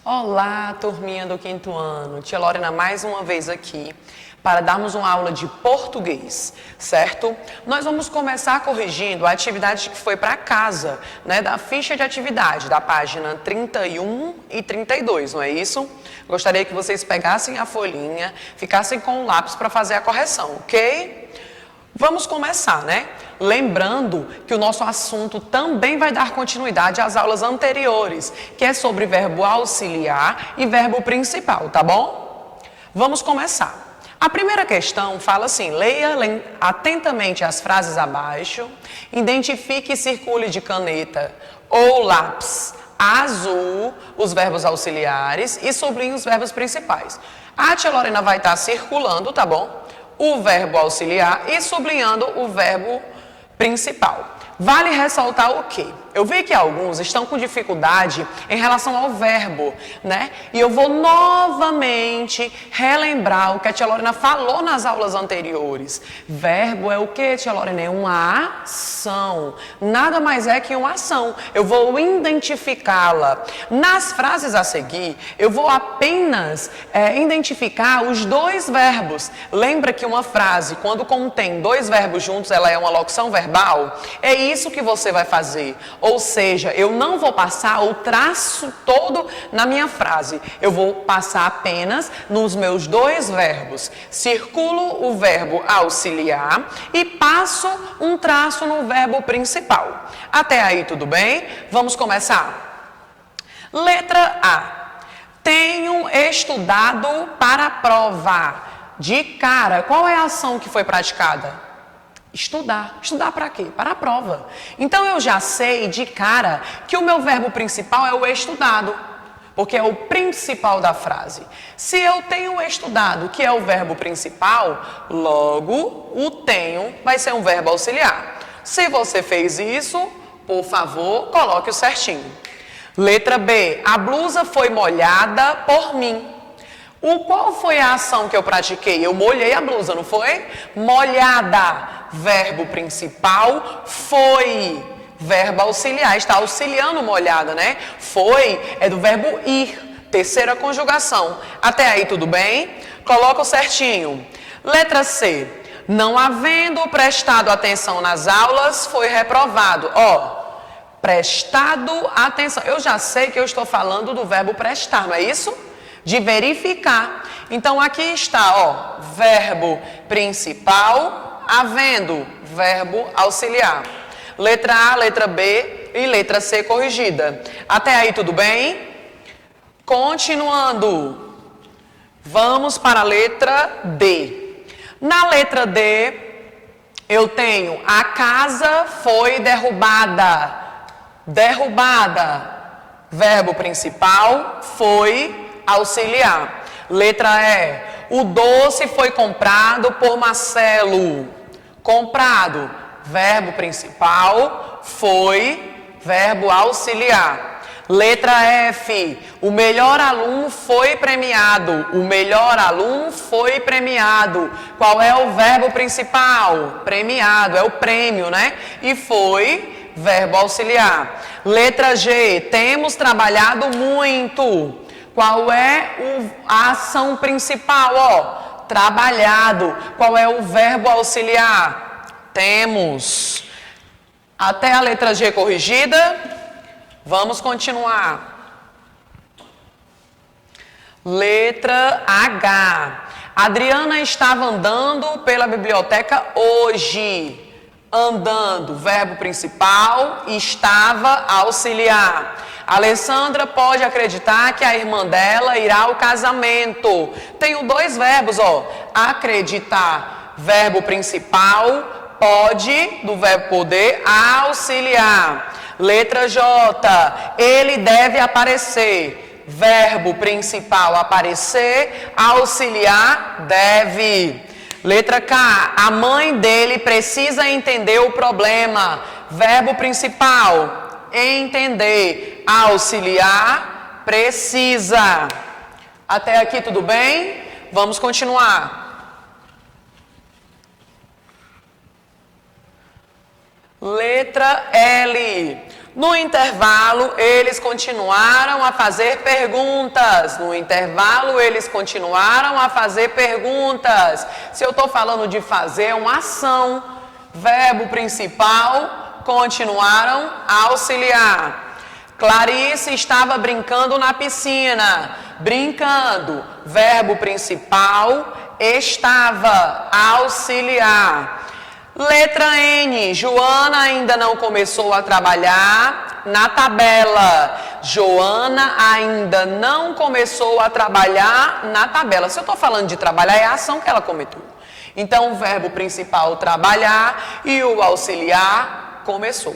Olá, turminha do quinto ano. Tia Lorena mais uma vez aqui para darmos uma aula de português, certo? Nós vamos começar corrigindo a atividade que foi para casa, né, da ficha de atividade, da página 31 e 32, não é isso? Gostaria que vocês pegassem a folhinha, ficassem com o lápis para fazer a correção, ok? Vamos começar, né? Lembrando que o nosso assunto também vai dar continuidade às aulas anteriores, que é sobre verbo auxiliar e verbo principal, tá bom? Vamos começar. A primeira questão fala assim: leia atentamente as frases abaixo, identifique e circule de caneta ou lápis azul os verbos auxiliares e sublinhe os verbos principais. A tia Lorena vai estar circulando, tá bom? O verbo auxiliar e sublinhando o verbo principal. Vale ressaltar o quê? Eu vi que alguns estão com dificuldade em relação ao verbo, né? E eu vou novamente relembrar o que a tia Lorena falou nas aulas anteriores. Verbo é o que, tia Lorena? É uma ação. Nada mais é que uma ação. Eu vou identificá-la. Nas frases a seguir, eu vou apenas identificar os dois verbos. Lembra que uma frase, quando contém dois verbos juntos, ela é uma locução verbal? É isso que você vai fazer. Ou seja, eu não vou passar o traço todo na minha frase. Eu vou passar apenas nos meus dois verbos. Circulo o verbo auxiliar e passo um traço no verbo principal. Até aí tudo bem? Vamos começar? Letra A. Tenho estudado para a prova. De cara, qual é a ação que foi praticada? Estudar. Estudar para quê? Para a prova. Então eu já sei de cara que o meu verbo principal é o estudado, porque é o principal da frase. Se eu tenho estudado, que é o verbo principal, logo o tenho vai ser um verbo auxiliar. Se você fez isso, por favor, coloque o certinho. Letra B. A blusa foi molhada por mim. Qual foi a ação que eu pratiquei? Eu molhei a blusa, não foi? Molhada, verbo principal, foi, verbo auxiliar, está auxiliando molhada, né? Foi é do verbo ir, terceira conjugação. Até aí tudo bem? Coloca o certinho. Letra C. Não havendo prestado atenção nas aulas, foi reprovado. Prestado atenção. Eu já sei que eu estou falando do verbo prestar, não é isso? De verificar. Então, aqui está, verbo principal, havendo, verbo auxiliar. Letra A, letra B e letra C corrigida. Até aí, tudo bem? Continuando. Vamos para a letra D. Na letra D, eu tenho a casa foi derrubada. Derrubada. Verbo principal, foi auxiliar. Letra E. O doce foi comprado por Marcelo. Comprado. Verbo principal. Foi. Verbo auxiliar. Letra F. O melhor aluno foi premiado. O melhor aluno foi premiado. Qual é o verbo principal? Premiado. É o prêmio, né? E foi. Verbo auxiliar. Letra G. Temos trabalhado muito. Qual é a ação principal? Trabalhado. Qual é o verbo auxiliar? Temos. Até a letra G corrigida. Vamos continuar. Letra H. Adriana estava andando pela biblioteca hoje. Andando, verbo principal, estava auxiliar. Alessandra pode acreditar que a irmã dela irá ao casamento. Tenho dois verbos, acreditar, verbo principal, pode, do verbo poder, auxiliar. Letra J, ele deve aparecer. Verbo principal, aparecer, auxiliar, deve. Letra K, a mãe dele precisa entender o problema. Verbo principal, entender, auxiliar, precisa. Até aqui tudo bem? Vamos continuar. Letra L. No intervalo, eles continuaram a fazer perguntas. No intervalo, eles continuaram a fazer perguntas. Se eu estou falando de fazer, é uma ação. Verbo principal, continuaram a auxiliar. Clarice estava brincando na piscina. Brincando. Verbo principal, estava, auxiliar. Letra N, Joana ainda não começou a trabalhar na tabela. Joana ainda não começou a trabalhar na tabela. Se eu estou falando de trabalhar, é a ação que ela cometeu. Então, o verbo principal, trabalhar, e o auxiliar, começou.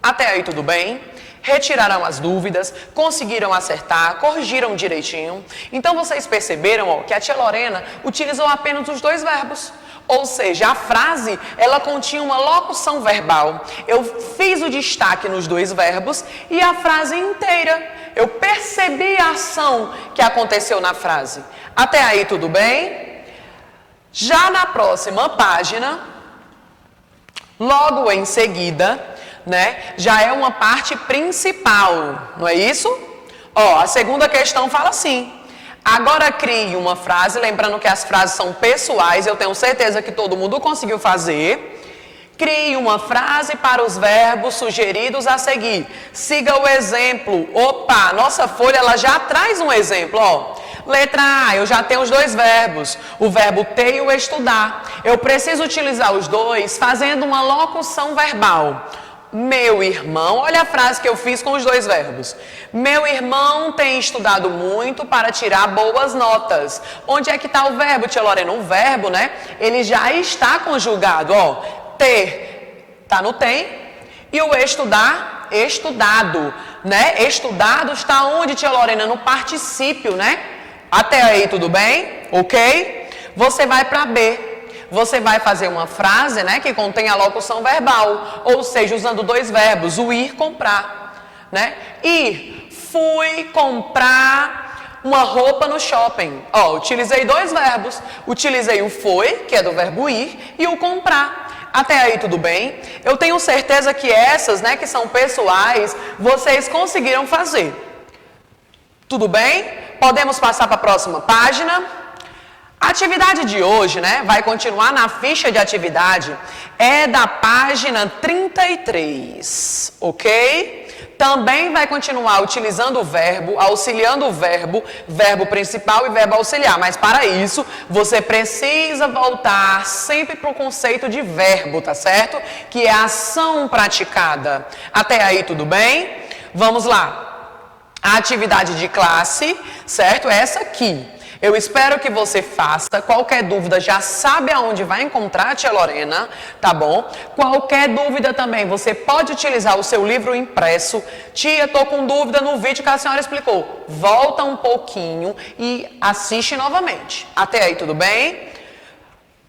Até aí, tudo bem? Retiraram as dúvidas, conseguiram acertar, corrigiram direitinho. Então, vocês perceberam que a tia Lorena utilizou apenas os dois verbos. Ou seja, a frase, ela continha uma locução verbal. Eu fiz o destaque nos dois verbos e a frase inteira. Eu percebi a ação que aconteceu na frase. Até aí, tudo bem? Já na próxima página, logo em seguida, já é uma parte principal, não é isso? A segunda questão fala assim. Agora crie uma frase, lembrando que as frases são pessoais, eu tenho certeza que todo mundo conseguiu fazer. Crie uma frase para os verbos sugeridos a seguir. Siga o exemplo. Opa, nossa folha ela já traz um exemplo, Letra A, eu já tenho os dois verbos, o verbo ter e o estudar. Eu preciso utilizar os dois fazendo uma locução verbal. Meu irmão, olha a frase que eu fiz com os dois verbos. Meu irmão tem estudado muito para tirar boas notas. Onde é que está o verbo, tia Lorena? O verbo, ele já está conjugado, Ter, está no tem. E o estudar, estudado, Estudado está onde, tia Lorena? No particípio, Até aí, tudo bem? Ok? Você vai para B. Você vai fazer uma frase, que contém a locução verbal, ou seja, usando dois verbos, o ir, comprar, Ir, fui comprar uma roupa no shopping. Utilizei dois verbos, utilizei o foi, que é do verbo ir, e o comprar. Até aí tudo bem? Eu tenho certeza que essas, que são pessoais, vocês conseguiram fazer. Tudo bem? Podemos passar para a próxima página? A atividade de hoje, vai continuar na ficha de atividade, é da página 33, ok? Também vai continuar utilizando o verbo, auxiliando o verbo principal e verbo auxiliar, mas para isso, você precisa voltar sempre para o conceito de verbo, tá certo? Que é a ação praticada. Até aí, tudo bem? Vamos lá. A atividade de classe, certo? É essa aqui. Eu espero que você faça. Qualquer dúvida, já sabe aonde vai encontrar a tia Lorena, tá bom? Qualquer dúvida também, você pode utilizar o seu livro impresso. Tia, tô com dúvida no vídeo que a senhora explicou. Volta um pouquinho e assiste novamente. Até aí, tudo bem?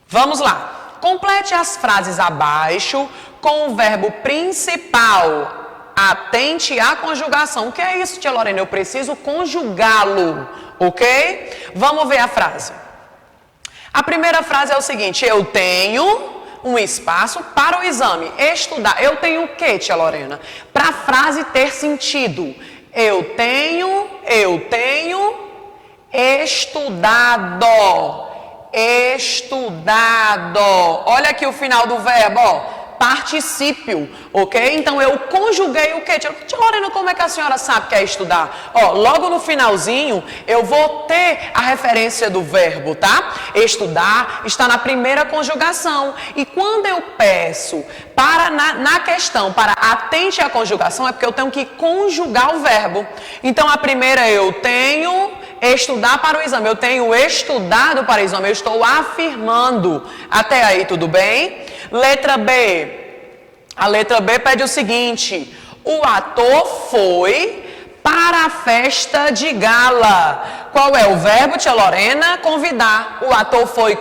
Vamos lá. Complete as frases abaixo com o verbo principal. Atente à conjugação. O que é isso, tia Lorena? Eu preciso conjugá-lo, ok? Vamos ver a frase. A primeira frase é o seguinte: eu tenho um espaço para o exame. Estudar. Eu tenho o que, tia Lorena? Para a frase ter sentido. Eu tenho estudado. Estudado. Olha aqui o final do verbo, particípio, ok? Então, eu conjuguei o quê? Tia Lorena, como é que a senhora sabe que é estudar? Logo no finalzinho, eu vou ter a referência do verbo, tá? Estudar está na primeira conjugação. E quando eu peço na questão para atente à conjugação, é porque eu tenho que conjugar o verbo. Então, a primeira é eu tenho estudar para o exame. Eu tenho estudado para o exame. Eu estou afirmando. Até aí, tudo bem? Letra B. A letra B pede o seguinte: o ator foi para a festa de gala. Qual é o verbo, tia Lorena? Convidar. O ator foi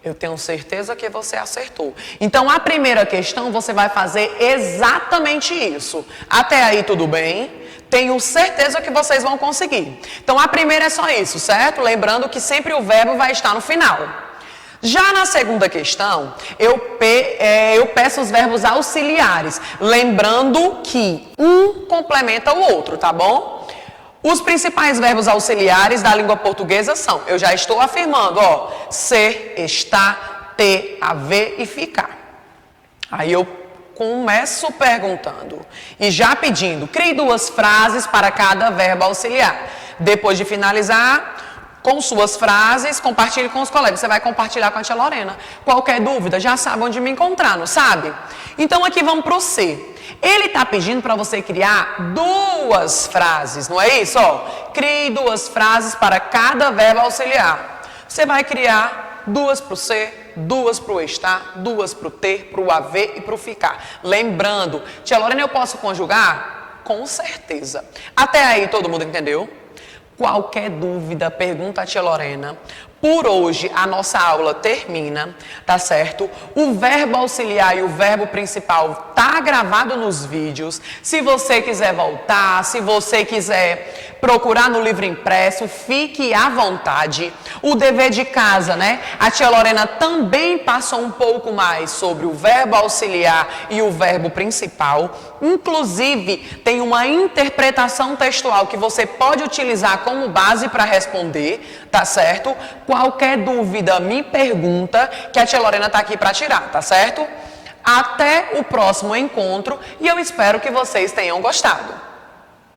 Eu tenho certeza que você acertou. Então, a primeira questão você vai fazer exatamente isso. Até aí, tudo bem? Tenho certeza que vocês vão conseguir. Então, a primeira é só isso, certo? Lembrando que sempre o verbo vai estar no final. Já na segunda questão, eu peço os verbos auxiliares, lembrando que um complementa o outro, tá bom? Os principais verbos auxiliares da língua portuguesa são, eu já estou afirmando, ó, ser, estar, ter, haver e ficar. Aí eu começo perguntando e já pedindo, crie 2 frases para cada verbo auxiliar. Depois de finalizar com suas frases, compartilhe com os colegas. Você vai compartilhar com a tia Lorena. Qualquer dúvida, já sabe onde me encontrar, não sabe? Então aqui vamos para o C. Ele está pedindo para você criar 2 frases, não é isso? Ó, crie 2 frases para cada verbo auxiliar. Você vai criar 2 para o ser, 2 para o estar, 2 para o ter, para o haver e para o ficar. Lembrando, tia Lorena, eu posso conjugar? Com certeza. Até aí todo mundo entendeu? Qualquer dúvida, pergunta a tia Lorena. Por hoje, a nossa aula termina, tá certo? O verbo auxiliar e o verbo principal tá gravado nos vídeos. Se você quiser voltar, se você quiser procurar no livro impresso, fique à vontade. O dever de casa, né? A tia Lorena também passou um pouco mais sobre o verbo auxiliar e o verbo principal. Inclusive, tem uma interpretação textual que você pode utilizar como base para responder, tá certo? Qualquer dúvida, me pergunta, que a tia Lorena está aqui para tirar, tá certo? Até o próximo encontro e eu espero que vocês tenham gostado.